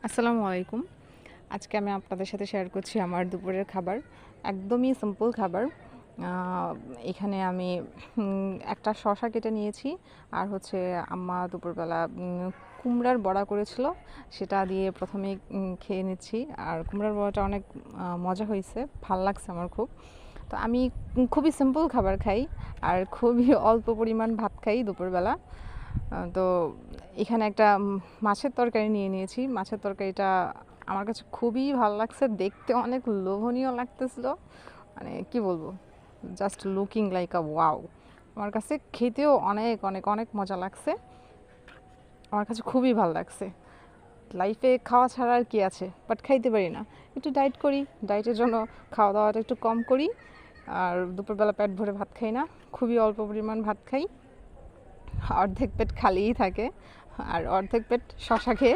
আসসালামু আলাইকুম। আজকে আমি আপনাদের সাথে শেয়ার করছি আমার দুপুরের খাবার। একদমই সিম্পল খাবার। আ এখানে আমি একটা শসা কেটে নিয়েছি। আর হচ্ছে আম্মা দুপুরবেলা কুমড়ার বড়া করেছিল। সেটা দিয়ে ১ম এই খেয়ে নিচ্ছি। আর কুমড়ার বড়াটা অনেক মজা হইছে। ভাল লাগছে আমার খুব। তো আমি খুবই সিম্পল খাবার খাই। আর খুবই অল্প পরিমাণ ভাত খাই দুপুরবেলা। তো এখানে একটা মাছের তরকারি নিয়ে নিয়েছি। মাছের তরকারিটা আমার কাছে খুবই ভালো লাগছে। দেখতে অনেক লোভনীয় লাগতেছিল। মানে কি বলবো? জাস্ট লুকিং লাইক আ ওয়াও! আমার কাছে খেতেও অনেক, অনেক, অনেক মজা লাগছে। আমার কাছে খুবই ভালো লাগছে। লাইফে খাওয়া ছাড়া আর কি আছে? বাট খাইতে পারি না। একটু ডায়েট করি। ডায়েটের জন্য খাওয়া-দাওয়াটা একটু কম করি। আর দুপুরবেলা পেট ভরে ভাত খাই না। খুবই অল্প পরিমাণ ভাত খাই। অর্ধেক পেট খালিই থাকে আর অর্ধেক পেট শশা খেয়ে